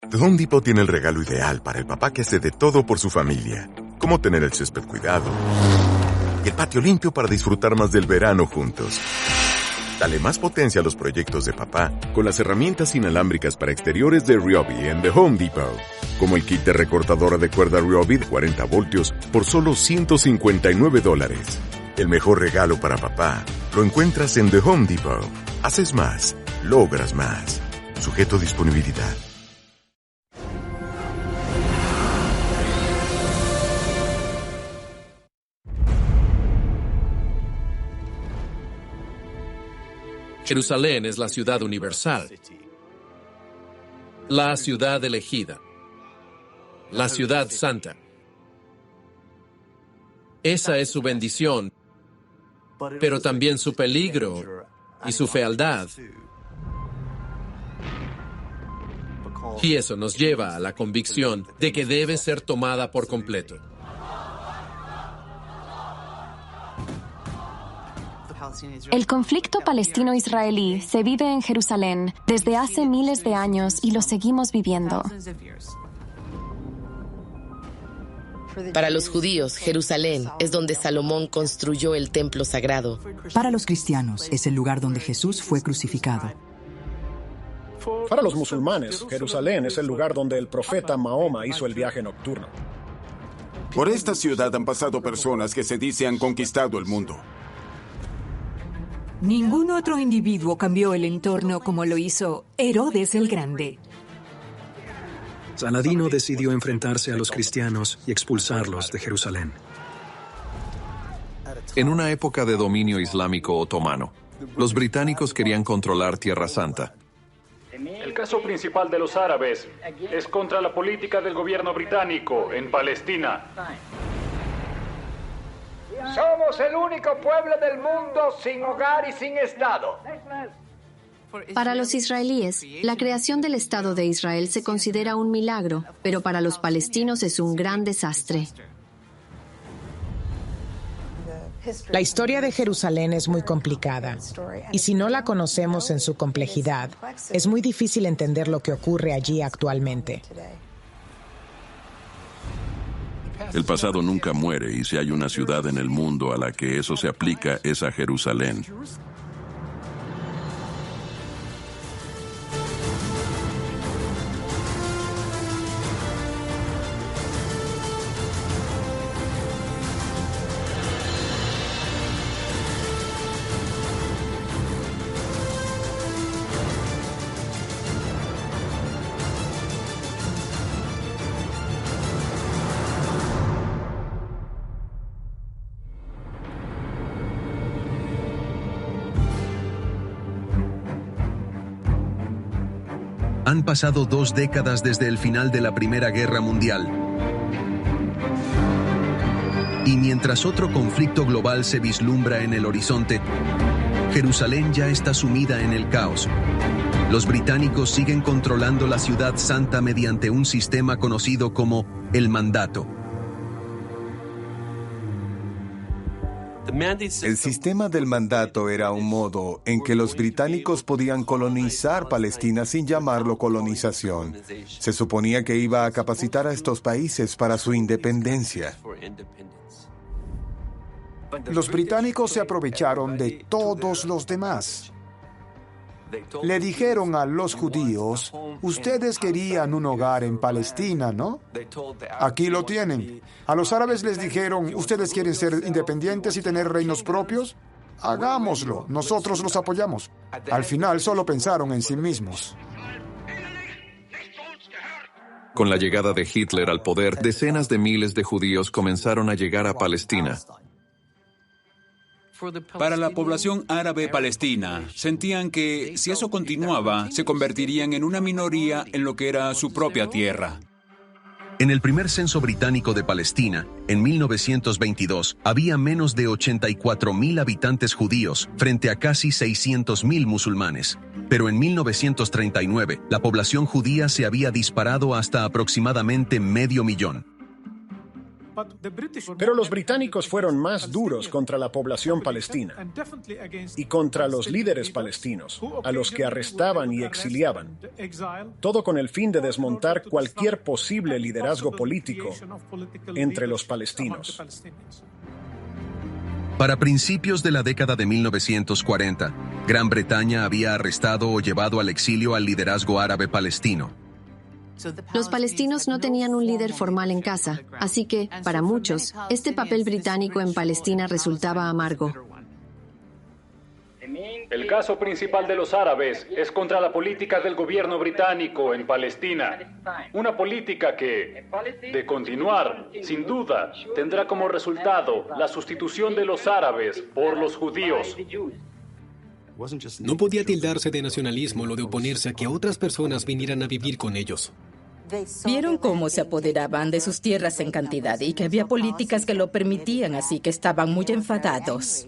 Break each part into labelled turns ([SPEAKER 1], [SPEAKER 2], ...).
[SPEAKER 1] The Home Depot tiene el regalo ideal para el papá que hace de todo por su familia, como tener el césped cuidado y el patio limpio para disfrutar más del verano juntos. Dale más potencia a los proyectos de papá con las herramientas inalámbricas para exteriores de Ryobi en The Home Depot, como el kit de recortadora de cuerda Ryobi de 40 voltios por solo $159. El mejor regalo para papá lo encuentras en The Home Depot. Haces más, logras más. Sujeto a disponibilidad.
[SPEAKER 2] Jerusalén es la ciudad universal, la ciudad elegida, la ciudad santa. Esa es su bendición, pero también su peligro y su fealdad. Y eso nos lleva a la convicción de que debe ser tomada por completo.
[SPEAKER 3] El conflicto palestino-israelí se vive en Jerusalén desde hace miles de años y lo seguimos viviendo.
[SPEAKER 4] Para los judíos, Jerusalén es donde Salomón construyó el templo sagrado.
[SPEAKER 5] Para los cristianos, es el lugar donde Jesús fue crucificado.
[SPEAKER 6] Para los musulmanes, Jerusalén es el lugar donde el profeta Mahoma hizo el viaje nocturno.
[SPEAKER 7] Por esta ciudad han pasado personas que se dice han conquistado el mundo.
[SPEAKER 8] Ningún otro individuo cambió el entorno como lo hizo Herodes el Grande.
[SPEAKER 9] Saladino decidió enfrentarse a los cristianos y expulsarlos de Jerusalén.
[SPEAKER 10] En una época de dominio islámico otomano, los británicos querían controlar Tierra Santa.
[SPEAKER 11] El caso principal de los árabes es contra la política del gobierno británico en Palestina.
[SPEAKER 12] Somos el único pueblo del mundo sin hogar y sin Estado.
[SPEAKER 13] Para los israelíes, la creación del Estado de Israel se considera un milagro, pero para los palestinos es un gran desastre.
[SPEAKER 14] La historia de Jerusalén es muy complicada, y si no la conocemos en su complejidad, es muy difícil entender lo que ocurre allí actualmente.
[SPEAKER 15] El pasado nunca muere y si hay una ciudad en el mundo a la que eso se aplica es a Jerusalén.
[SPEAKER 16] Han pasado 2 décadas desde el final de la Primera Guerra Mundial. Y mientras otro conflicto global se vislumbra en el horizonte, Jerusalén ya está sumida en el caos. Los británicos siguen controlando la ciudad santa mediante un sistema conocido como el mandato.
[SPEAKER 17] El sistema del mandato era un modo en que los británicos podían colonizar Palestina sin llamarlo colonización. Se suponía que iba a capacitar a estos países para su independencia.
[SPEAKER 18] Los británicos se aprovecharon de todos los demás. Le dijeron a los judíos, ustedes querían un hogar en Palestina, ¿no? Aquí lo tienen. A los árabes les dijeron, ustedes quieren ser independientes y tener reinos propios. Hagámoslo, nosotros los apoyamos. Al final solo pensaron en sí mismos.
[SPEAKER 10] Con la llegada de Hitler al poder, decenas de miles de judíos comenzaron a llegar a Palestina.
[SPEAKER 19] Para la población árabe palestina, sentían que si eso continuaba, se convertirían en una minoría en lo que era su propia tierra.
[SPEAKER 16] En el primer censo británico de Palestina, en 1922, había menos de 84.000 habitantes judíos frente a casi 600.000 musulmanes. Pero en 1939, la población judía se había disparado hasta aproximadamente 500.000.
[SPEAKER 6] Pero los británicos fueron más duros contra la población palestina y contra los líderes palestinos, a los que arrestaban y exiliaban, todo con el fin de desmontar cualquier posible liderazgo político entre los palestinos.
[SPEAKER 16] Para principios de la década de 1940, Gran Bretaña había arrestado o llevado al exilio al liderazgo árabe palestino.
[SPEAKER 13] Los palestinos no tenían un líder formal en casa, así que, para muchos, este papel británico en Palestina resultaba amargo.
[SPEAKER 11] El caso principal de los árabes es contra la política del gobierno británico en Palestina. Una política que, de continuar, sin duda, tendrá como resultado la sustitución de los árabes por los judíos.
[SPEAKER 20] No podía tildarse de nacionalismo lo de oponerse a que otras personas vinieran a vivir con ellos.
[SPEAKER 21] Vieron cómo se apoderaban de sus tierras en cantidad y que había políticas que lo permitían, así que estaban muy enfadados.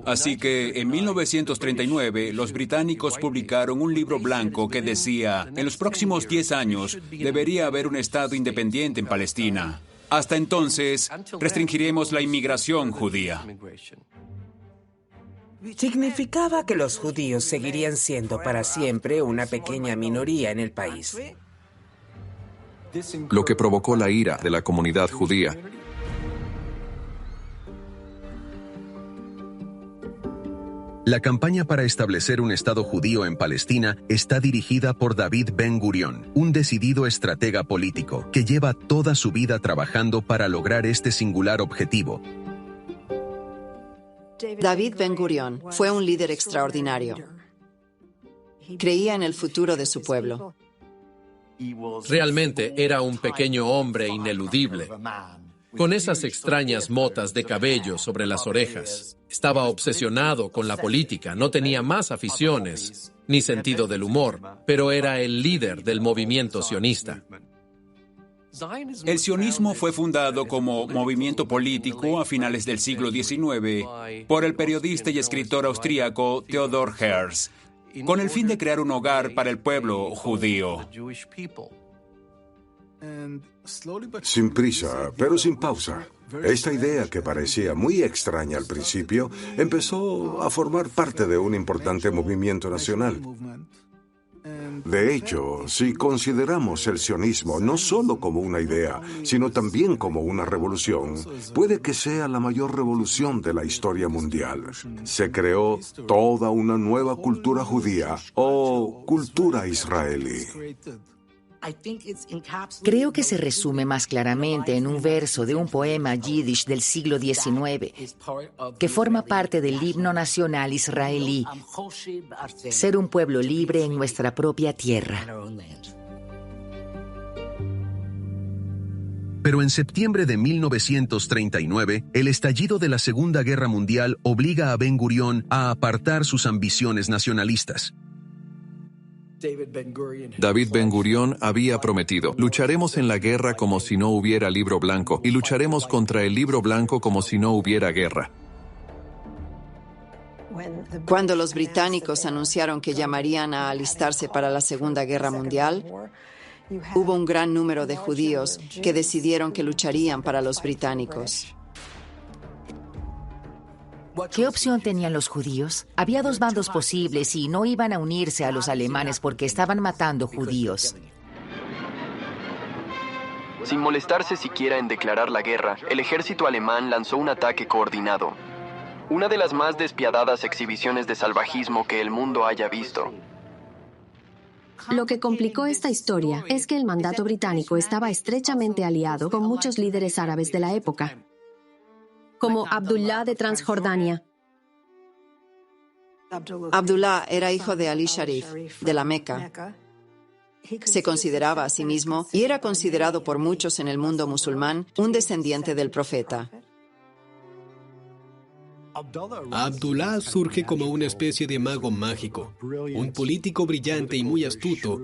[SPEAKER 19] Así que en 1939 los británicos publicaron un libro blanco que decía: en los próximos 10 años debería haber un Estado independiente en Palestina. Hasta entonces restringiremos la inmigración judía.
[SPEAKER 22] Significaba que los judíos seguirían siendo para siempre una pequeña minoría en el país.
[SPEAKER 10] Lo que provocó la ira de la comunidad judía.
[SPEAKER 16] La campaña para establecer un Estado judío en Palestina está dirigida por David Ben-Gurión, un decidido estratega político que lleva toda su vida trabajando para lograr este singular objetivo.
[SPEAKER 23] David Ben-Gurión fue un líder extraordinario. Creía en el futuro de su pueblo.
[SPEAKER 2] Realmente era un pequeño hombre ineludible, con esas extrañas motas de cabello sobre las orejas. Estaba obsesionado con la política, no tenía más aficiones ni sentido del humor, pero era el líder del movimiento sionista.
[SPEAKER 19] El sionismo fue fundado como movimiento político a finales del siglo XIX por el periodista y escritor austríaco Theodor Herzl, con el fin de crear un hogar para el pueblo judío.
[SPEAKER 24] Sin prisa, pero sin pausa. Esta idea, que parecía muy extraña al principio, empezó a formar parte de un importante movimiento nacional. De hecho, si consideramos el sionismo no solo como una idea, sino también como una revolución, puede que sea la mayor revolución de la historia mundial. Se creó toda una nueva cultura judía o cultura israelí.
[SPEAKER 25] Creo que se resume más claramente en un verso de un poema yiddish del siglo XIX, que forma parte del himno nacional israelí: ser un pueblo libre en nuestra propia tierra.
[SPEAKER 16] Pero en septiembre de 1939, el estallido de la Segunda Guerra Mundial obliga a Ben-Gurión a apartar sus ambiciones nacionalistas.
[SPEAKER 10] David Ben-Gurión había prometido: lucharemos en la guerra como si no hubiera libro blanco, y lucharemos contra el libro blanco como si no hubiera guerra.
[SPEAKER 23] Cuando los británicos anunciaron que llamarían a alistarse para la Segunda Guerra Mundial, hubo un gran número de judíos que decidieron que lucharían para los británicos.
[SPEAKER 25] ¿Qué opción tenían los judíos? Había dos bandos posibles y no iban a unirse a los alemanes porque estaban matando judíos.
[SPEAKER 26] Sin molestarse siquiera en declarar la guerra, el ejército alemán lanzó un ataque coordinado. Una de las más despiadadas exhibiciones de salvajismo que el mundo haya visto.
[SPEAKER 13] Lo que complicó esta historia es que el mandato británico estaba estrechamente aliado con muchos líderes árabes de la época, como Abdullah de Transjordania.
[SPEAKER 23] Abdullah era hijo de Ali Sharif, de la Meca. Se consideraba a sí mismo, y era considerado por muchos en el mundo musulmán, un descendiente del profeta.
[SPEAKER 20] Abdullah surge como una especie de mago mágico, un político brillante y muy astuto,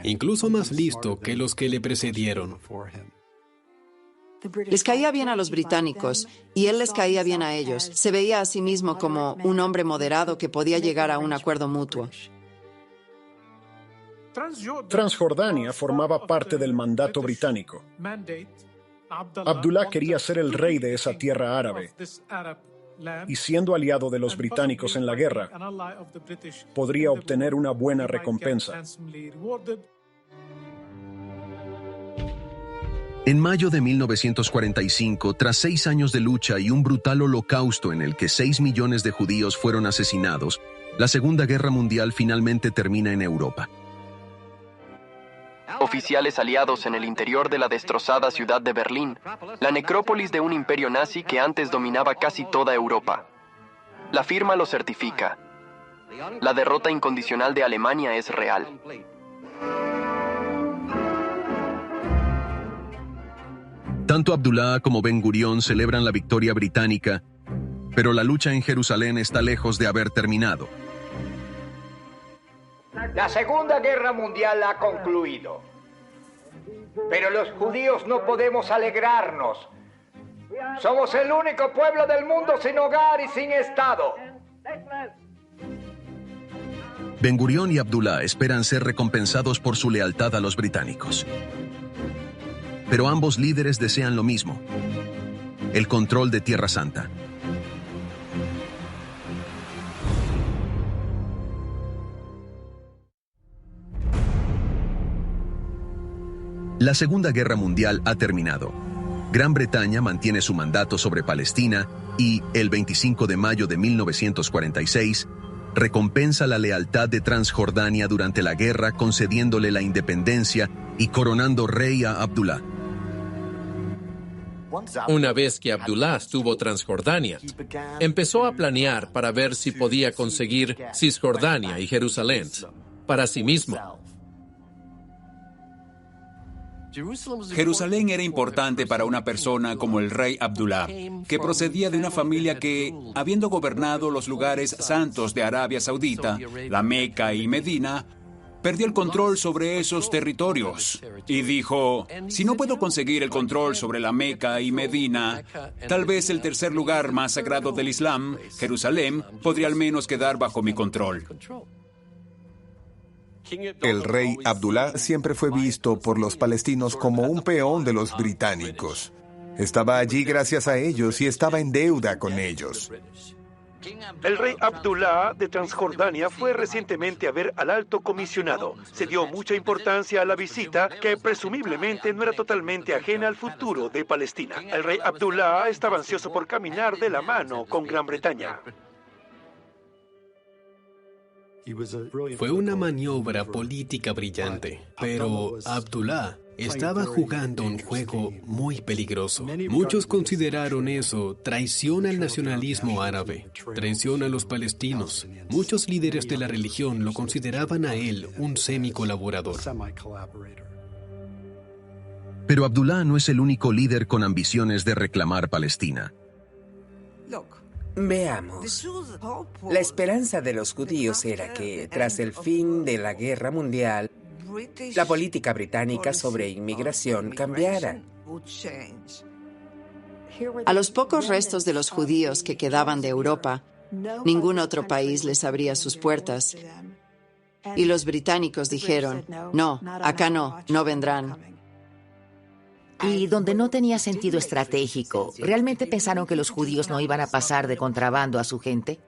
[SPEAKER 20] incluso más listo que los que le precedieron.
[SPEAKER 23] Les caía bien a los británicos, y él les caía bien a ellos. Se veía a sí mismo como un hombre moderado que podía llegar a un acuerdo mutuo.
[SPEAKER 6] Transjordania formaba parte del mandato británico. Abdullah quería ser el rey de esa tierra árabe y, siendo aliado de los británicos en la guerra, podría obtener una buena recompensa.
[SPEAKER 16] En mayo de 1945, tras 6 años de lucha y un brutal holocausto en el que 6 millones de judíos fueron asesinados, la Segunda Guerra Mundial finalmente termina en Europa.
[SPEAKER 26] Oficiales aliados en el interior de la destrozada ciudad de Berlín, la necrópolis de un imperio nazi que antes dominaba casi toda Europa. La firma lo certifica. La derrota incondicional de Alemania es real.
[SPEAKER 16] Tanto Abdullah como Ben Gurión celebran la victoria británica, pero la lucha en Jerusalén está lejos de haber terminado.
[SPEAKER 12] La Segunda Guerra Mundial ha concluido. Pero los judíos no podemos alegrarnos. Somos el único pueblo del mundo sin hogar y sin Estado.
[SPEAKER 16] Ben Gurión y Abdullah esperan ser recompensados por su lealtad a los británicos. Pero ambos líderes desean lo mismo: el control de Tierra Santa. La Segunda Guerra Mundial ha terminado. Gran Bretaña mantiene su mandato sobre Palestina y, el 25 de mayo de 1946, recompensa la lealtad de Transjordania durante la guerra, concediéndole la independencia y coronando rey a Abdullah.
[SPEAKER 2] Una vez que Abdullah estuvo Transjordania, empezó a planear para ver si podía conseguir Cisjordania y Jerusalén para sí mismo.
[SPEAKER 19] Jerusalén era importante para una persona como el rey Abdullah, que procedía de una familia que, habiendo gobernado los lugares santos de Arabia Saudita, la Meca y Medina, perdió el control sobre esos territorios. Y dijo: si no puedo conseguir el control sobre la Meca y Medina, tal vez el tercer lugar más sagrado del Islam, Jerusalén, podría al menos quedar bajo mi control.
[SPEAKER 17] El rey Abdullah siempre fue visto por los palestinos como un peón de los británicos. Estaba allí gracias a ellos y estaba en deuda con ellos.
[SPEAKER 1] El rey Abdullah de Transjordania fue recientemente a ver al alto comisionado. Se dio mucha importancia a la visita, que presumiblemente no era totalmente ajena al futuro de Palestina. El rey Abdullah estaba ansioso por caminar de la mano con Gran Bretaña.
[SPEAKER 20] Fue una maniobra política brillante, pero Abdullah estaba jugando un juego muy peligroso. Muchos consideraron eso traición al nacionalismo árabe, traición a los palestinos. Muchos líderes de la religión lo consideraban a él un semicolaborador.
[SPEAKER 16] Pero Abdullah no es el único líder con ambiciones de reclamar Palestina.
[SPEAKER 22] Veamos. La esperanza de los judíos era que, tras el fin de la Guerra Mundial, la política británica sobre inmigración cambiara.
[SPEAKER 23] A los pocos restos de los judíos que quedaban de Europa, ningún otro país les abría sus puertas. Y los británicos dijeron: no, acá no vendrán.
[SPEAKER 25] Y donde no tenía sentido estratégico, ¿realmente pensaron que los judíos no iban a pasar de contrabando a su gente?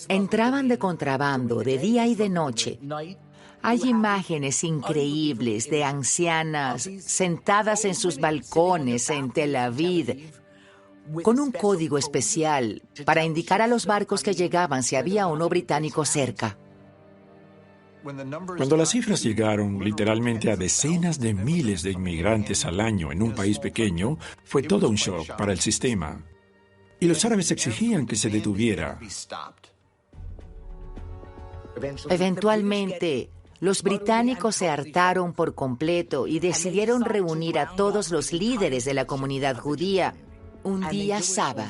[SPEAKER 25] Entraban de contrabando de día y de noche. Hay imágenes increíbles de ancianas sentadas en sus balcones en Tel Aviv, con un código especial para indicar a los barcos que llegaban si había o no británico cerca.
[SPEAKER 3] Cuando las cifras llegaron literalmente a decenas de miles de inmigrantes al año en un país pequeño, fue todo un shock para el sistema. Y los árabes exigían que se detuviera.
[SPEAKER 25] Eventualmente, los británicos se hartaron por completo y decidieron reunir a todos los líderes de la comunidad judía un día sábado.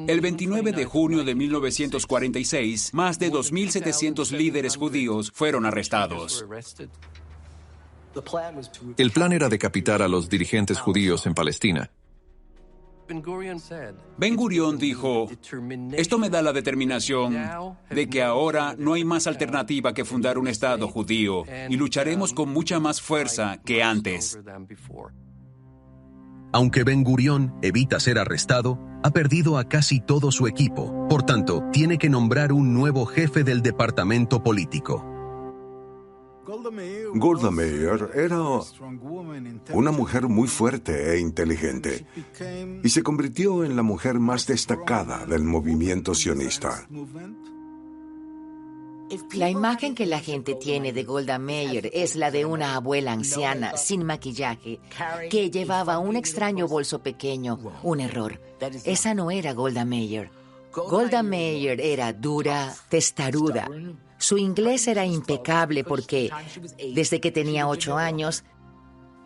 [SPEAKER 19] El 29 de junio de 1946, más de 2.700 líderes judíos fueron arrestados.
[SPEAKER 10] El plan era decapitar a los dirigentes judíos en Palestina.
[SPEAKER 19] Ben Gurión dijo, esto me da la determinación de que ahora no hay más alternativa que fundar un Estado judío y lucharemos con mucha más fuerza que antes.
[SPEAKER 16] Aunque Ben Gurión evita ser arrestado, ha perdido a casi todo su equipo. Por tanto, tiene que nombrar un nuevo jefe del departamento político.
[SPEAKER 24] Golda Meir era una mujer muy fuerte e inteligente y se convirtió en la mujer más destacada del movimiento sionista.
[SPEAKER 25] La imagen que la gente tiene de Golda Meir es la de una abuela anciana, sin maquillaje, que llevaba un extraño bolso pequeño. Un error. Esa no era Golda Meir. Golda Meir era dura, testaruda. Su inglés era impecable porque, desde que tenía 8 años,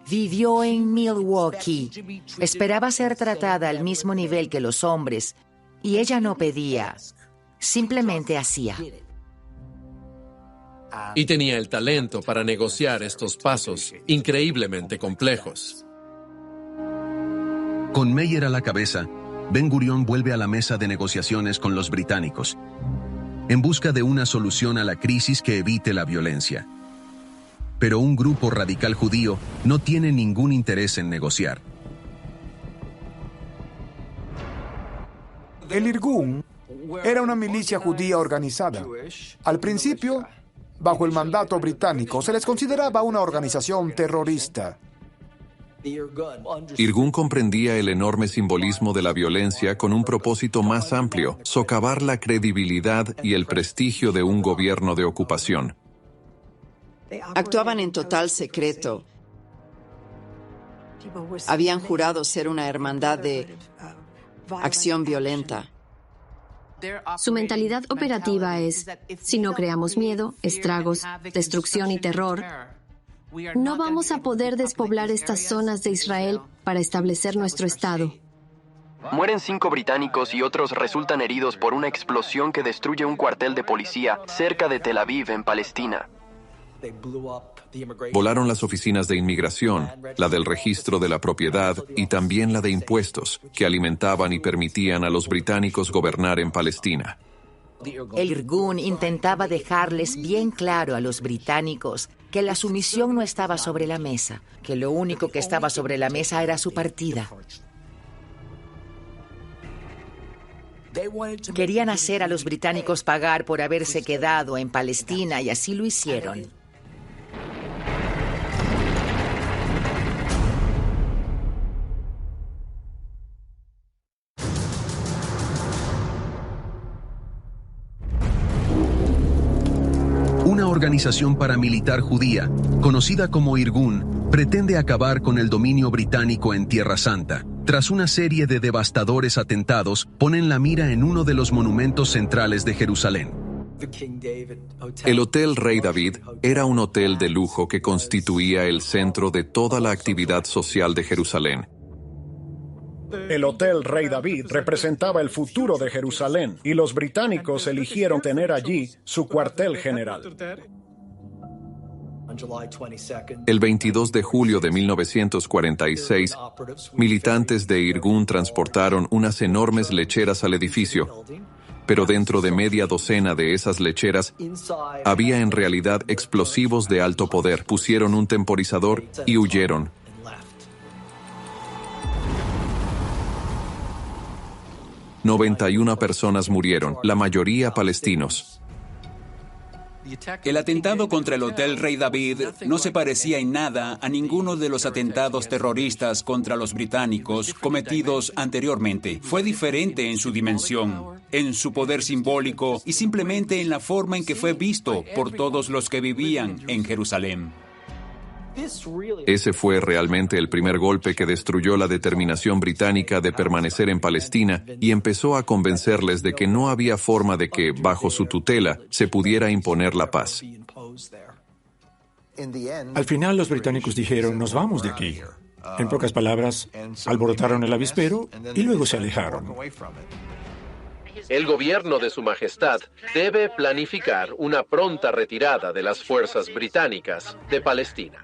[SPEAKER 25] vivió en Milwaukee. Esperaba ser tratada al mismo nivel que los hombres, y ella no pedía, simplemente hacía.
[SPEAKER 2] Y tenía el talento para negociar estos pasos increíblemente complejos.
[SPEAKER 16] Con Meir a la cabeza, Ben Gurión vuelve a la mesa de negociaciones con los británicos, en busca de una solución a la crisis que evite la violencia. Pero un grupo radical judío no tiene ningún interés en negociar.
[SPEAKER 18] El Irgun era una milicia judía organizada. Al principio, bajo el mandato británico, se les consideraba una organización terrorista.
[SPEAKER 10] Irgun comprendía el enorme simbolismo de la violencia con un propósito más amplio: socavar la credibilidad y el prestigio de un gobierno de ocupación.
[SPEAKER 23] Actuaban en total secreto. Habían jurado ser una hermandad de acción violenta.
[SPEAKER 13] Su mentalidad operativa es: si no creamos miedo, estragos, destrucción y terror, no vamos a poder despoblar estas zonas de Israel para establecer nuestro Estado.
[SPEAKER 26] Mueren 5 británicos y otros resultan heridos por una explosión que destruye un cuartel de policía cerca de Tel Aviv, en Palestina.
[SPEAKER 10] Volaron las oficinas de inmigración, la del registro de la propiedad y también la de impuestos, que alimentaban y permitían a los británicos gobernar en Palestina.
[SPEAKER 25] El Irgun intentaba dejarles bien claro a los británicos que la sumisión no estaba sobre la mesa, que lo único que estaba sobre la mesa era su partida. Querían hacer a los británicos pagar por haberse quedado en Palestina y así lo hicieron.
[SPEAKER 16] Una organización paramilitar judía, conocida como Irgun, pretende acabar con el dominio británico en Tierra Santa. Tras una serie de devastadores atentados, ponen la mira en uno de los monumentos centrales de Jerusalén.
[SPEAKER 10] El Hotel Rey David era un hotel de lujo que constituía el centro de toda la actividad social de Jerusalén.
[SPEAKER 6] El Hotel Rey David representaba el futuro de Jerusalén y los británicos eligieron tener allí su cuartel general.
[SPEAKER 10] El 22 de julio de 1946, militantes de Irgun transportaron unas enormes lecheras al edificio, pero dentro de media docena de esas lecheras había en realidad explosivos de alto poder. Pusieron un temporizador y huyeron. ...91 personas murieron, la mayoría palestinos.
[SPEAKER 19] El atentado contra el Hotel Rey David no se parecía en nada a ninguno de los atentados terroristas contra los británicos cometidos anteriormente. Fue diferente en su dimensión, en su poder simbólico y simplemente en la forma en que fue visto por todos los que vivían en Jerusalén.
[SPEAKER 10] Ese fue realmente el primer golpe que destruyó la determinación británica de permanecer en Palestina y empezó a convencerles de que no había forma de que, bajo su tutela, se pudiera imponer la paz.
[SPEAKER 3] Al final los británicos dijeron: nos vamos de aquí. En pocas palabras, alborotaron el avispero y luego se alejaron.
[SPEAKER 2] El gobierno de Su Majestad debe planificar una pronta retirada de las fuerzas británicas de Palestina.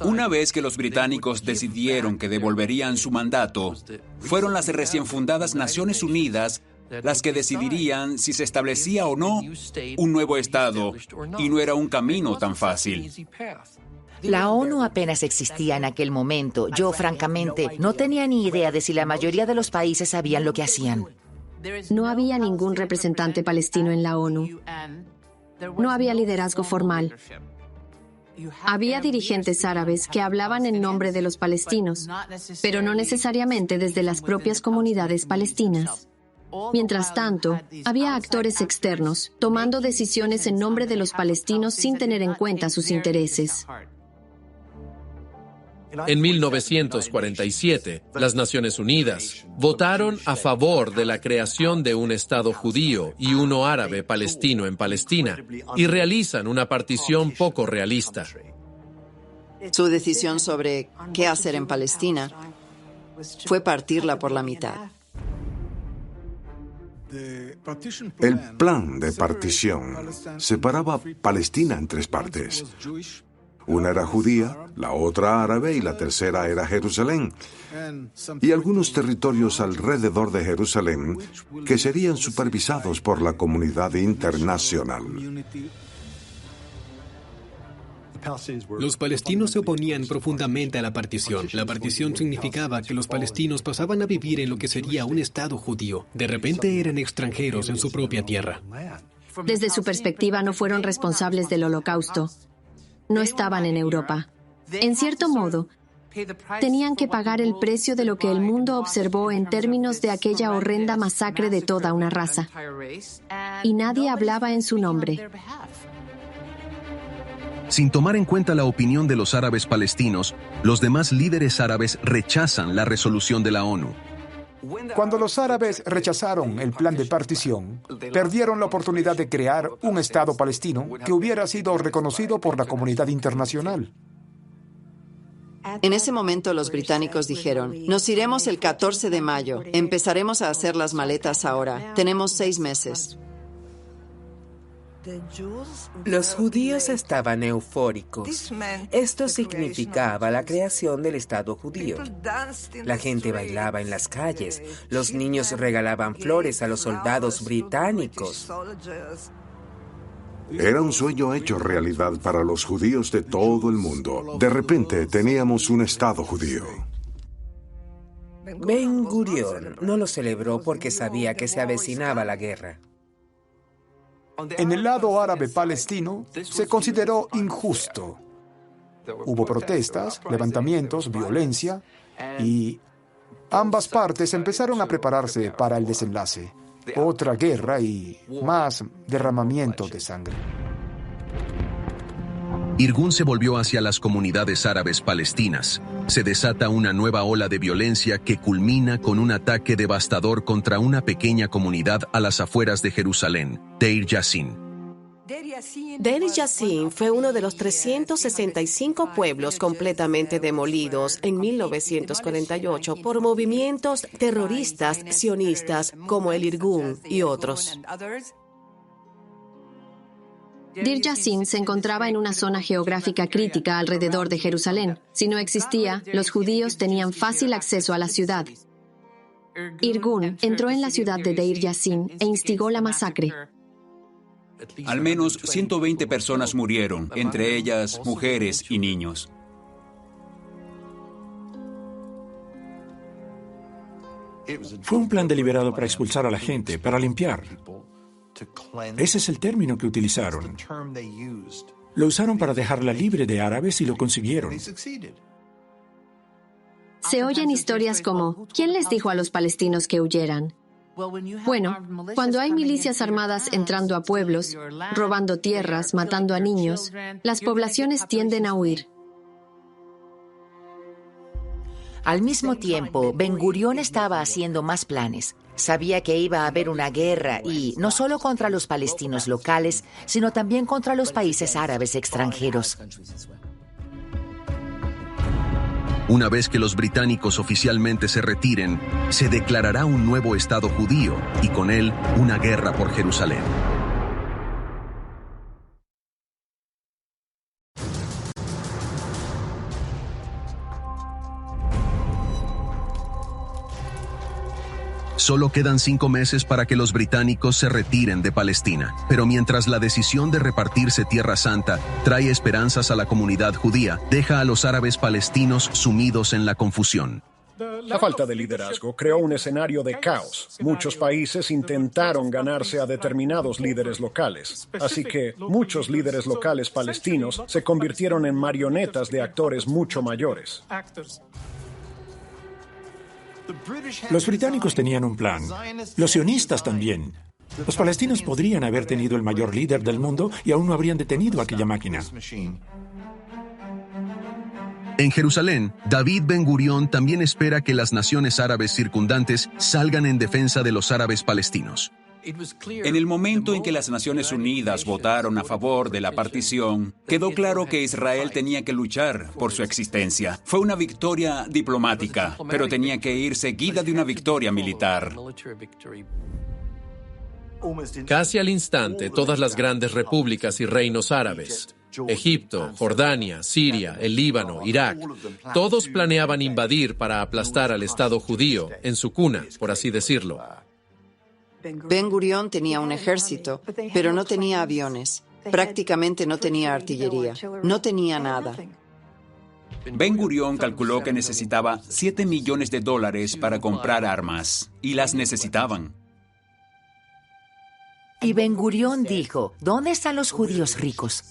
[SPEAKER 19] Una vez que los británicos decidieron que devolverían su mandato, fueron las recién fundadas Naciones Unidas las que decidirían si se establecía o no un nuevo Estado, y no era un camino tan fácil.
[SPEAKER 25] La ONU apenas existía en aquel momento. Yo, francamente, no tenía ni idea de si la mayoría de los países sabían lo que hacían.
[SPEAKER 13] No había ningún representante palestino en la ONU. No había liderazgo formal. Había dirigentes árabes que hablaban en nombre de los palestinos, pero no necesariamente desde las propias comunidades palestinas. Mientras tanto, había actores externos tomando decisiones en nombre de los palestinos sin tener en cuenta sus intereses.
[SPEAKER 2] En 1947, las Naciones Unidas votaron a favor de la creación de un Estado judío y uno árabe palestino en Palestina y realizan una partición poco realista.
[SPEAKER 23] Su decisión sobre qué hacer en Palestina fue partirla por la mitad.
[SPEAKER 24] El plan de partición separaba Palestina en tres partes. Una era judía, la otra árabe y la tercera era Jerusalén. Y algunos territorios alrededor de Jerusalén que serían supervisados por la comunidad internacional.
[SPEAKER 20] Los palestinos se oponían profundamente a la partición. La partición significaba que los palestinos pasaban a vivir en lo que sería un Estado judío. De repente eran extranjeros en su propia tierra.
[SPEAKER 13] Desde su perspectiva, no fueron responsables del Holocausto. No estaban en Europa. En cierto modo, tenían que pagar el precio de lo que el mundo observó en términos de aquella horrenda masacre de toda una raza. Y nadie hablaba en su nombre.
[SPEAKER 16] Sin tomar en cuenta la opinión de los árabes palestinos, los demás líderes árabes rechazan la resolución de la ONU.
[SPEAKER 18] Cuando los árabes rechazaron el plan de partición, perdieron la oportunidad de crear un Estado palestino que hubiera sido reconocido por la comunidad internacional.
[SPEAKER 23] En ese momento los británicos dijeron, nos iremos el 14 de mayo, empezaremos a hacer las maletas ahora, tenemos 6 meses.
[SPEAKER 22] Los judíos estaban eufóricos. Esto significaba la creación del Estado judío. La gente bailaba en las calles. Los niños regalaban flores a los soldados británicos.
[SPEAKER 24] Era un sueño hecho realidad para los judíos de todo el mundo. De repente teníamos un Estado judío.
[SPEAKER 22] Ben Gurión no lo celebró porque sabía que se avecinaba la guerra.
[SPEAKER 18] En el lado árabe palestino se consideró injusto. Hubo protestas, levantamientos, violencia y ambas partes empezaron a prepararse para el desenlace. Otra guerra y más derramamiento de sangre.
[SPEAKER 16] Irgun se volvió hacia las comunidades árabes palestinas. Se desata una nueva ola de violencia que culmina con un ataque devastador contra una pequeña comunidad a las afueras de Jerusalén, Deir Yassin.
[SPEAKER 4] Deir Yassin fue uno de los 365 pueblos completamente demolidos en 1948 por movimientos terroristas sionistas como el Irgun y otros.
[SPEAKER 13] Deir Yassin se encontraba en una zona geográfica crítica alrededor de Jerusalén. Si no existía, los judíos tenían fácil acceso a la ciudad. Irgun entró en la ciudad de Deir Yassin e instigó la masacre.
[SPEAKER 19] Al menos 120 personas murieron, entre ellas mujeres y niños.
[SPEAKER 3] Fue un plan deliberado para expulsar a la gente, para limpiar. Ese es el término que utilizaron. Lo usaron para dejarla libre de árabes y lo consiguieron.
[SPEAKER 13] Se oyen historias como, ¿quién les dijo a los palestinos que huyeran? Bueno, cuando hay milicias armadas entrando a pueblos, robando tierras, matando a niños, las poblaciones tienden a huir.
[SPEAKER 25] Al mismo tiempo, Ben Gurión estaba haciendo más planes. Sabía que iba a haber una guerra y no solo contra los palestinos locales, sino también contra los países árabes extranjeros.
[SPEAKER 16] Una vez que los británicos oficialmente se retiren, se declarará un nuevo Estado judío y con él una guerra por Jerusalén. Solo quedan 5 meses para que los británicos se retiren de Palestina. Pero mientras la decisión de repartirse Tierra Santa trae esperanzas a la comunidad judía, deja a los árabes palestinos sumidos en la confusión.
[SPEAKER 6] La falta de liderazgo creó un escenario de caos. Muchos países intentaron ganarse a determinados líderes locales. Así que muchos líderes locales palestinos se convirtieron en marionetas de actores mucho mayores.
[SPEAKER 3] Los británicos tenían un plan. Los sionistas también. Los palestinos podrían haber tenido el mayor líder del mundo y aún no habrían detenido aquella máquina.
[SPEAKER 16] En Jerusalén, David Ben-Gurión también espera que las naciones árabes circundantes salgan en defensa de los árabes palestinos.
[SPEAKER 19] En el momento en que las Naciones Unidas votaron a favor de la partición, quedó claro que Israel tenía que luchar por su existencia. Fue una victoria diplomática, pero tenía que ir seguida de una victoria militar.
[SPEAKER 2] Casi al instante, todas las grandes repúblicas y reinos árabes, Egipto, Jordania, Siria, el Líbano, Irak, todos planeaban invadir para aplastar al Estado judío en su cuna, por así decirlo.
[SPEAKER 23] Ben-Gurión tenía un ejército, pero no tenía aviones. Prácticamente no tenía artillería. No tenía nada.
[SPEAKER 19] Ben-Gurión calculó que necesitaba $7 millones para comprar armas, y las necesitaban.
[SPEAKER 25] Y Ben-Gurión dijo, ¿dónde están los judíos ricos?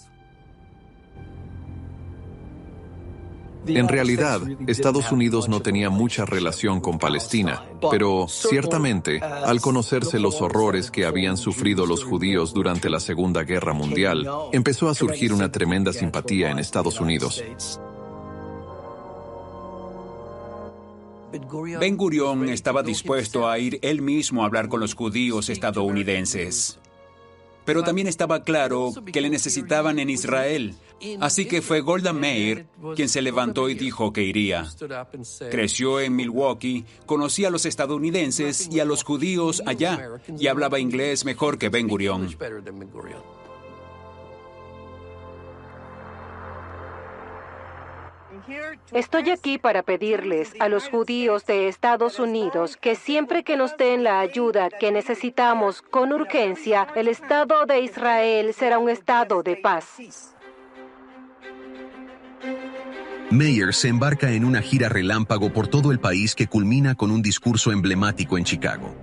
[SPEAKER 10] En realidad, Estados Unidos no tenía mucha relación con Palestina, pero ciertamente, al conocerse los horrores que habían sufrido los judíos durante la Segunda Guerra Mundial, empezó a surgir una tremenda simpatía en Estados Unidos.
[SPEAKER 19] Ben-Gurión estaba dispuesto a ir él mismo a hablar con los judíos estadounidenses. Pero también estaba claro que le necesitaban en Israel. Así que fue Golda Meir quien se levantó y dijo que iría. Creció en Milwaukee, conocía a los estadounidenses y a los judíos allá, y hablaba inglés mejor que Ben-Gurión.
[SPEAKER 5] Estoy aquí para pedirles a los judíos de Estados Unidos que siempre que nos den la ayuda que necesitamos con urgencia, el Estado de Israel será un estado de paz.
[SPEAKER 16] Meir se embarca en una gira relámpago por todo el país que culmina con un discurso emblemático en Chicago.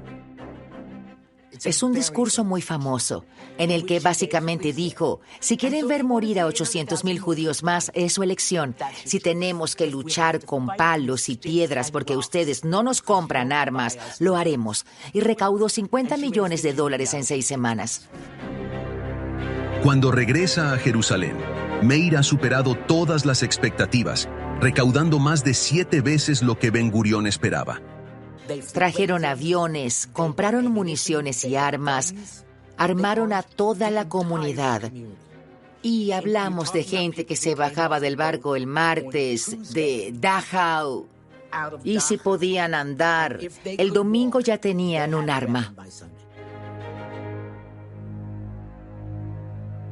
[SPEAKER 25] Es un discurso muy famoso, en el que básicamente dijo, si quieren ver morir a 800,000 judíos más, es su elección. Si tenemos que luchar con palos y piedras porque ustedes no nos compran armas, lo haremos. Y recaudó $50 millones en 6 semanas.
[SPEAKER 16] Cuando regresa a Jerusalén, Meir ha superado todas las expectativas, recaudando más de 7 veces lo que Ben-Gurión esperaba.
[SPEAKER 25] Trajeron aviones, compraron municiones y armas, armaron a toda la comunidad. Y hablamos de gente que se bajaba del barco el martes, de Dachau, y si podían andar, el domingo ya tenían un arma.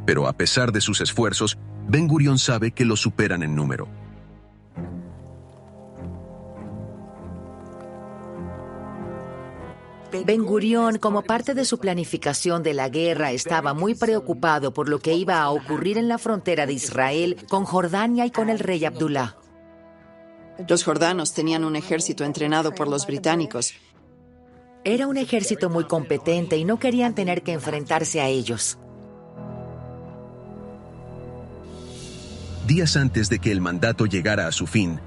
[SPEAKER 16] Pero a pesar de sus esfuerzos, Ben-Gurión sabe que lo superan en número.
[SPEAKER 25] Ben-Gurión, como parte de su planificación de la guerra, estaba muy preocupado por lo que iba a ocurrir en la frontera de Israel con Jordania y con el rey Abdullah.
[SPEAKER 23] Los jordanos tenían un ejército entrenado por los británicos.
[SPEAKER 25] Era un ejército muy competente y no querían tener que enfrentarse a ellos.
[SPEAKER 16] Días antes de que el mandato llegara a su fin,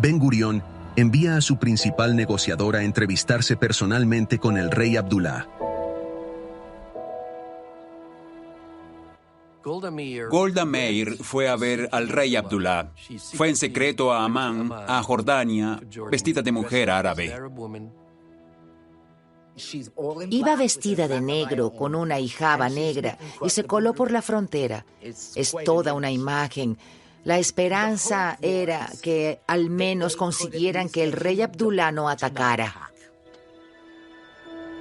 [SPEAKER 16] Ben-Gurión envía a su principal negociador a entrevistarse personalmente con el rey Abdullah.
[SPEAKER 19] Golda Meir fue a ver al rey Abdullah. Fue en secreto a Amán, a Jordania, vestida de mujer árabe.
[SPEAKER 25] Iba vestida de negro, con una hijaba negra, y se coló por la frontera. Es toda una imagen. La esperanza era que al menos consiguieran que el rey Abdullah no atacara.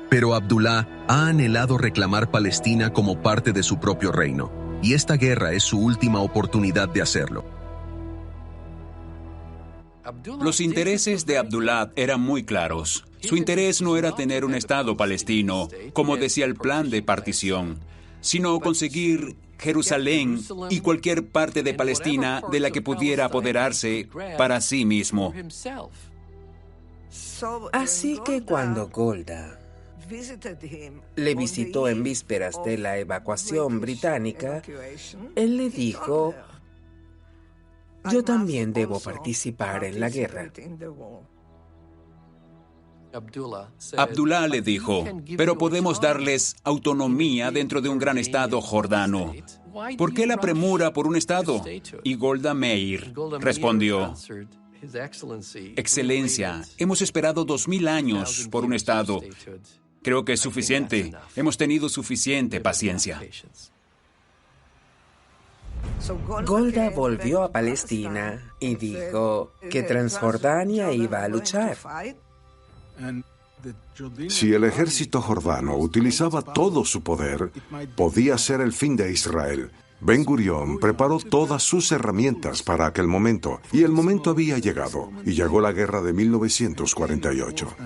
[SPEAKER 16] Pero Abdullah ha anhelado reclamar Palestina como parte de su propio reino, y esta guerra es su última oportunidad de hacerlo.
[SPEAKER 19] Los intereses de Abdullah eran muy claros. Su interés no era tener un Estado palestino, como decía el plan de partición, sino conseguir Jerusalén y cualquier parte de Palestina de la que pudiera apoderarse para sí mismo.
[SPEAKER 22] Así que cuando Golda le visitó en vísperas de la evacuación británica, él le dijo: yo también debo participar en la guerra.
[SPEAKER 19] Abdullah le dijo: pero podemos darles autonomía dentro de un gran estado jordano. ¿Por qué la premura por un estado? Y Golda Meir respondió: Excelencia, hemos esperado 2000 años por un estado. Creo que es suficiente. Hemos tenido suficiente paciencia.
[SPEAKER 22] Golda volvió a Palestina y dijo que Transjordania iba a luchar.
[SPEAKER 24] Si el ejército jordano utilizaba todo su poder, podía ser el fin de Israel. Ben Gurión preparó todas sus herramientas para aquel momento, y el momento había llegado, y llegó la guerra de 1948.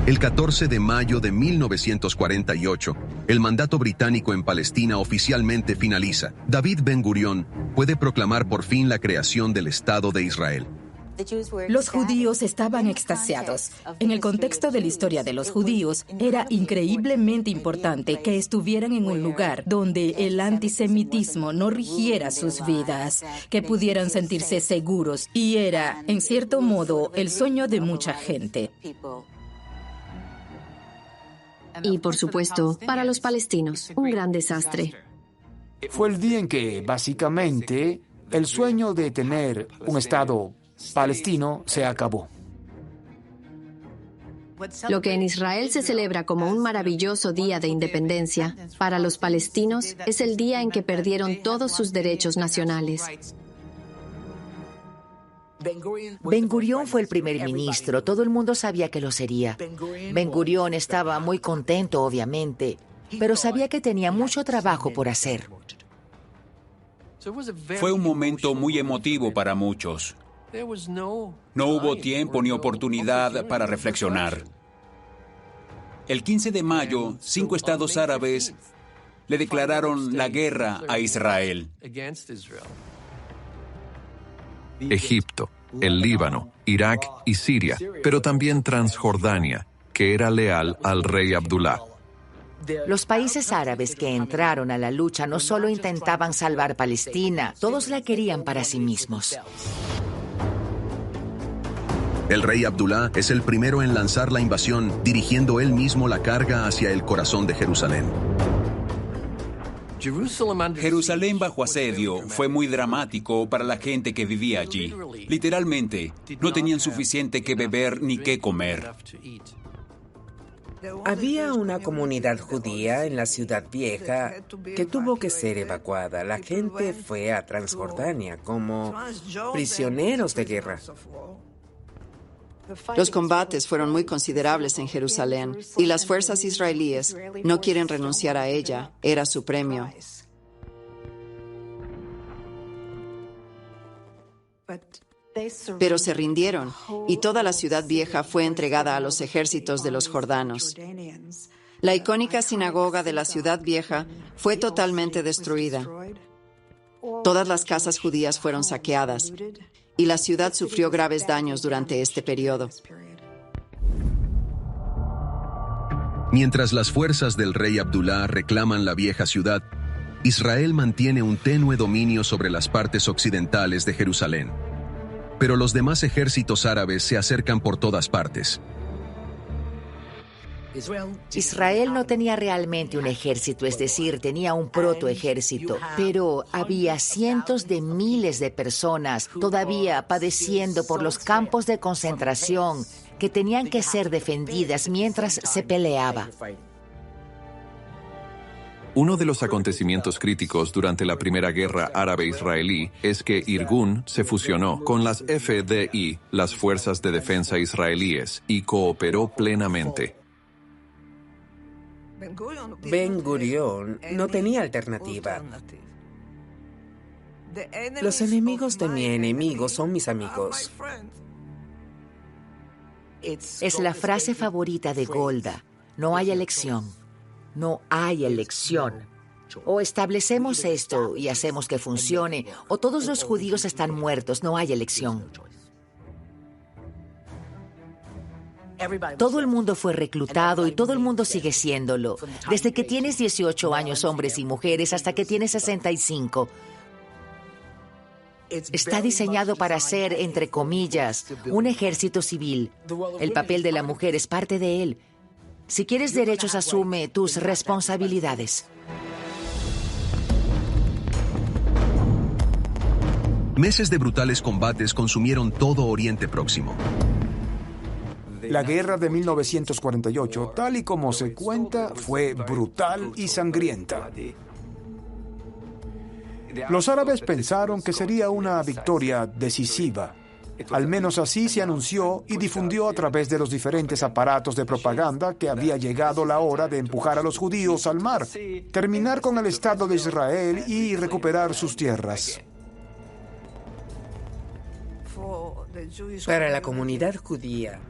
[SPEAKER 16] El 14 de mayo de 1948, el mandato británico en Palestina oficialmente finaliza. David Ben Gurión puede proclamar por fin la creación del Estado de Israel.
[SPEAKER 21] Los judíos estaban extasiados. En el contexto de la historia de los judíos, era increíblemente importante que estuvieran en un lugar donde el antisemitismo no rigiera sus vidas, que pudieran sentirse seguros, y era, en cierto modo, el sueño de mucha gente.
[SPEAKER 13] Y, por supuesto, para los palestinos, un gran desastre.
[SPEAKER 18] Fue el día en que, básicamente, el sueño de tener un Estado palestino se acabó.
[SPEAKER 13] Lo que en Israel se celebra como un maravilloso día de independencia, para los palestinos es el día en que perdieron todos sus derechos nacionales.
[SPEAKER 25] Ben Gurión fue el primer ministro. Todo el mundo sabía que lo sería. Ben Gurión estaba muy contento, obviamente, pero sabía que tenía mucho trabajo por hacer.
[SPEAKER 19] Fue un momento muy emotivo para muchos. No hubo tiempo ni oportunidad para reflexionar. El 15 de mayo, 5 estados árabes le declararon la guerra a Israel.
[SPEAKER 10] Egipto, el Líbano, Irak y Siria, pero también Transjordania, que era leal al rey Abdullah.
[SPEAKER 25] Los países árabes que entraron a la lucha no solo intentaban salvar Palestina, todos la querían para sí mismos.
[SPEAKER 16] El rey Abdullah es el primero en lanzar la invasión, dirigiendo él mismo la carga hacia el corazón de Jerusalén.
[SPEAKER 19] Jerusalén bajo asedio fue muy dramático para la gente que vivía allí. Literalmente, no tenían suficiente que beber ni qué comer.
[SPEAKER 22] Había una comunidad judía en la ciudad vieja que tuvo que ser evacuada. La gente fue a Transjordania como prisioneros de guerra.
[SPEAKER 23] Los combates fueron muy considerables en Jerusalén y las fuerzas israelíes no quieren renunciar a ella. Era su premio. Pero se rindieron y toda la ciudad vieja fue entregada a los ejércitos de los jordanos. La icónica sinagoga de la ciudad vieja fue totalmente destruida. Todas las casas judías fueron saqueadas y la ciudad sufrió graves daños durante este periodo.
[SPEAKER 16] Mientras las fuerzas del rey Abdullah reclaman la vieja ciudad, Israel mantiene un tenue dominio sobre las partes occidentales de Jerusalén. Pero los demás ejércitos árabes se acercan por todas partes.
[SPEAKER 25] Israel no tenía realmente un ejército, es decir, tenía un protoejército, pero había cientos de miles de personas todavía padeciendo por los campos de concentración que tenían que ser defendidas mientras se peleaba.
[SPEAKER 10] Uno de los acontecimientos críticos durante la Primera Guerra Árabe-Israelí es que Irgun se fusionó con las FDI, las Fuerzas de Defensa Israelíes, y cooperó plenamente.
[SPEAKER 22] Ben Gurión no tenía alternativa. Los enemigos de mi enemigo son mis amigos.
[SPEAKER 25] Es la frase favorita de Golda. No hay elección. No hay elección. O establecemos esto y hacemos que funcione, o todos los judíos están muertos. No hay elección. Todo el mundo fue reclutado y todo el mundo sigue siéndolo. Desde que tienes 18 años, hombres y mujeres, hasta que tienes 65. Está diseñado para ser, entre comillas, un ejército civil. El papel de la mujer es parte de él. Si quieres derechos, asume tus responsabilidades.
[SPEAKER 16] Meses de brutales combates consumieron todo Oriente Próximo.
[SPEAKER 18] La guerra de 1948, tal y como se cuenta, fue brutal y sangrienta. Los árabes pensaron que sería una victoria decisiva. Al menos así se anunció y difundió a través de los diferentes aparatos de propaganda que había llegado la hora de empujar a los judíos al mar, terminar con el Estado de Israel y recuperar sus tierras.
[SPEAKER 22] Para la comunidad judía,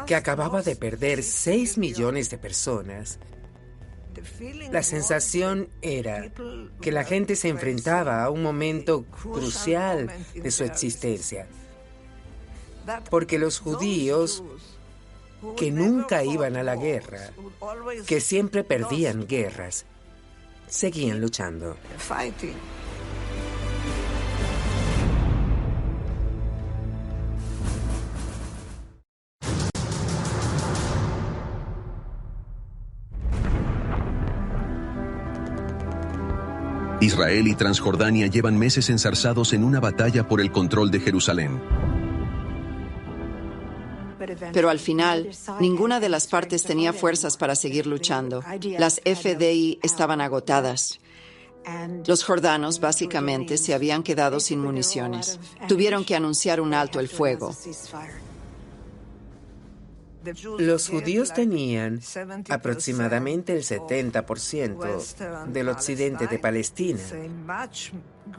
[SPEAKER 22] que acababa de perder 6 millones de personas, la sensación era que la gente se enfrentaba a un momento crucial de su existencia. Porque los judíos, que nunca iban a la guerra, que siempre perdían guerras, seguían luchando.
[SPEAKER 16] Israel y Transjordania llevan meses enzarzados en una batalla por el control de Jerusalén.
[SPEAKER 23] Pero al final, ninguna de las partes tenía fuerzas para seguir luchando. Las FDI estaban agotadas. Los jordanos, básicamente, se habían quedado sin municiones. Tuvieron que anunciar un alto el fuego.
[SPEAKER 22] Los judíos tenían aproximadamente el 70% del occidente de Palestina,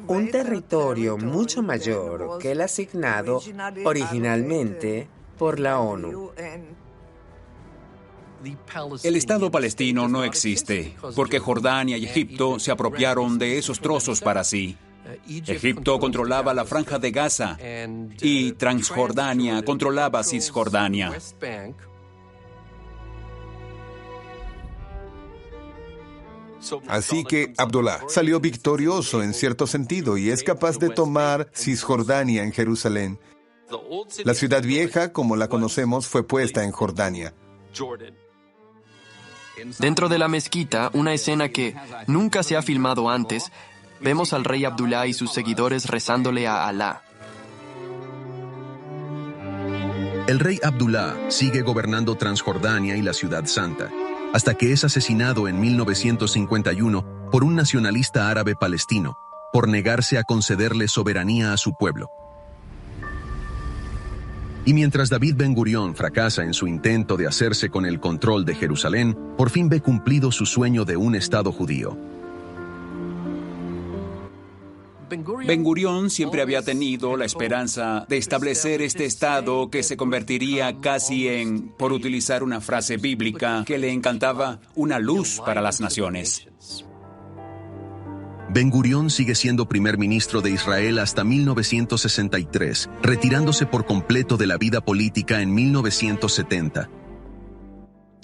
[SPEAKER 22] un territorio mucho mayor que el asignado originalmente por la ONU.
[SPEAKER 19] El Estado palestino no existe, porque Jordania y Egipto se apropiaron de esos trozos para sí. Egipto controlaba la Franja de Gaza y Transjordania controlaba Cisjordania.
[SPEAKER 17] Así que Abdullah salió victorioso en cierto sentido y es capaz de tomar Cisjordania en Jerusalén. La ciudad vieja, como la conocemos, fue puesta en Jordania.
[SPEAKER 26] Dentro de la mezquita, una escena que nunca se ha filmado antes, vemos al rey Abdullah y sus seguidores rezándole a Alá.
[SPEAKER 16] El rey Abdullah sigue gobernando Transjordania y la Ciudad Santa, hasta que es asesinado en 1951 por un nacionalista árabe palestino, por negarse a concederle soberanía a su pueblo. Y mientras David Ben Gurión fracasa en su intento de hacerse con el control de Jerusalén, por fin ve cumplido su sueño de un Estado judío.
[SPEAKER 19] Ben Gurión siempre había tenido la esperanza de establecer este Estado que se convertiría casi en, por utilizar una frase bíblica que le encantaba, una luz para las naciones.
[SPEAKER 16] Ben Gurión sigue siendo primer ministro de Israel hasta 1963, retirándose por completo de la vida política en 1970.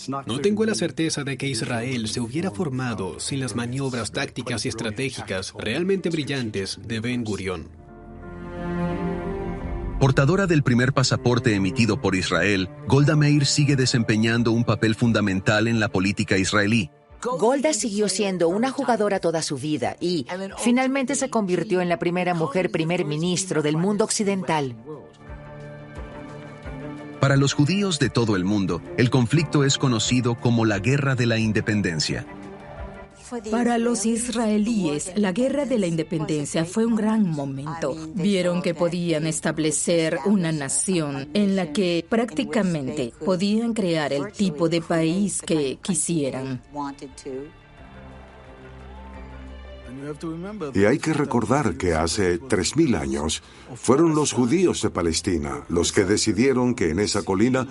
[SPEAKER 20] No tengo la certeza de que Israel se hubiera formado sin las maniobras tácticas y estratégicas realmente brillantes de Ben Gurión.
[SPEAKER 16] Portadora del primer pasaporte emitido por Israel, Golda Meir sigue desempeñando un papel fundamental en la política israelí.
[SPEAKER 25] Golda siguió siendo una jugadora toda su vida y finalmente se convirtió en la primera mujer primer ministro del mundo occidental.
[SPEAKER 16] Para los judíos de todo el mundo, el conflicto es conocido como la Guerra de la Independencia.
[SPEAKER 21] Para los israelíes, la Guerra de la Independencia fue un gran momento. Vieron que podían establecer una nación en la que prácticamente podían crear el tipo de país que quisieran.
[SPEAKER 24] Y hay que recordar que hace 3.000 años fueron los judíos de Palestina los que decidieron que en esa colina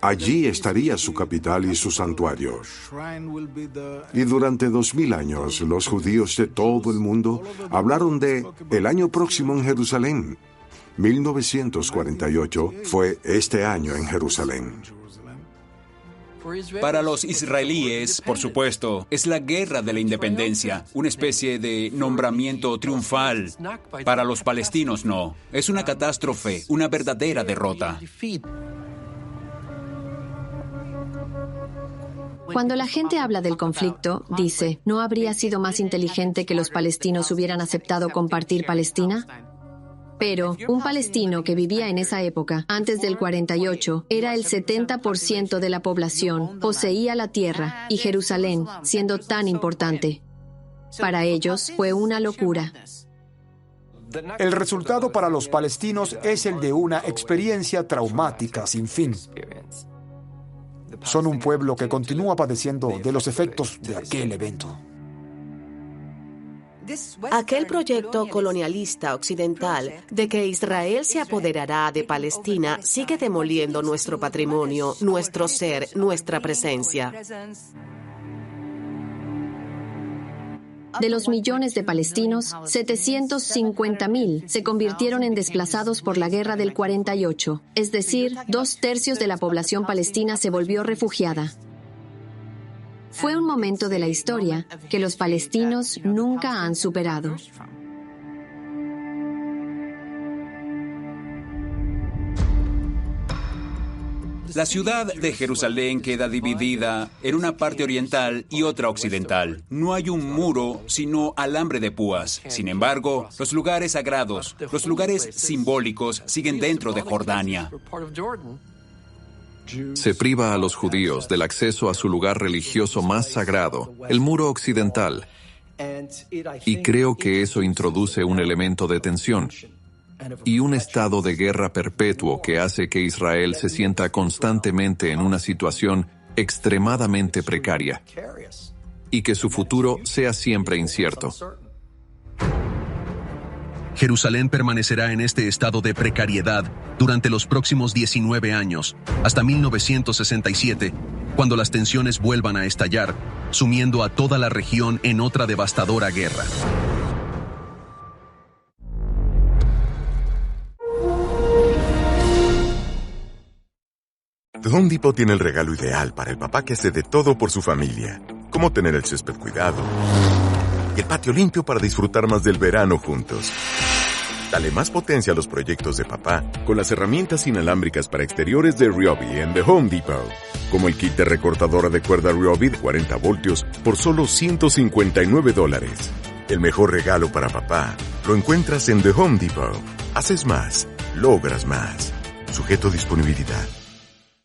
[SPEAKER 24] allí estaría su capital y su santuario. Y durante 2.000 años los judíos de todo el mundo hablaron de el año próximo en Jerusalén. 1948 fue este año en Jerusalén.
[SPEAKER 19] Para los israelíes, por supuesto, es la guerra de la independencia, una especie de nombramiento triunfal. Para los palestinos no, es una catástrofe, una verdadera derrota.
[SPEAKER 13] Cuando la gente habla del conflicto, dice, ¿no habría sido más inteligente que los palestinos hubieran aceptado compartir Palestina? Pero un palestino que vivía en esa época, antes del 48, era el 70% de la población, poseía la tierra y Jerusalén, siendo tan importante. Para ellos fue una locura.
[SPEAKER 18] El resultado para los palestinos es el de una experiencia traumática sin fin. Son un pueblo que continúa padeciendo de los efectos de aquel evento.
[SPEAKER 4] Aquel proyecto colonialista occidental de que Israel se apoderará de Palestina sigue demoliendo nuestro patrimonio, nuestro ser, nuestra presencia.
[SPEAKER 13] De los millones de palestinos, 750.000 se convirtieron en desplazados por la guerra del 48, es decir, 2/3 de la población palestina se volvió refugiada. Fue un momento de la historia que los palestinos nunca han superado.
[SPEAKER 19] La ciudad de Jerusalén queda dividida en una parte oriental y otra occidental. No hay un muro, sino alambre de púas. Sin embargo, los lugares sagrados, los lugares simbólicos, siguen dentro de Jordania.
[SPEAKER 10] Se priva a los judíos del acceso a su lugar religioso más sagrado, el muro occidental. Y creo que eso introduce un elemento de tensión y un estado de guerra perpetuo que hace que Israel se sienta constantemente en una situación extremadamente precaria y que su futuro sea siempre incierto.
[SPEAKER 16] Jerusalén permanecerá en este estado de precariedad durante los próximos 19 años, hasta 1967, cuando las tensiones vuelvan a estallar, sumiendo a toda la región en otra devastadora guerra.
[SPEAKER 7] The Home Depot tiene el regalo ideal para el papá que hace de todo por su familia, como tener el césped cuidado y el patio limpio para disfrutar más del verano juntos. Dale más potencia a los proyectos de papá con las herramientas inalámbricas para exteriores de Ryobi en The Home Depot, como el kit de recortadora de cuerda Ryobi de 40 voltios por solo $159. El mejor regalo para papá lo encuentras en The Home Depot. Haces más, logras más. Sujeto a disponibilidad.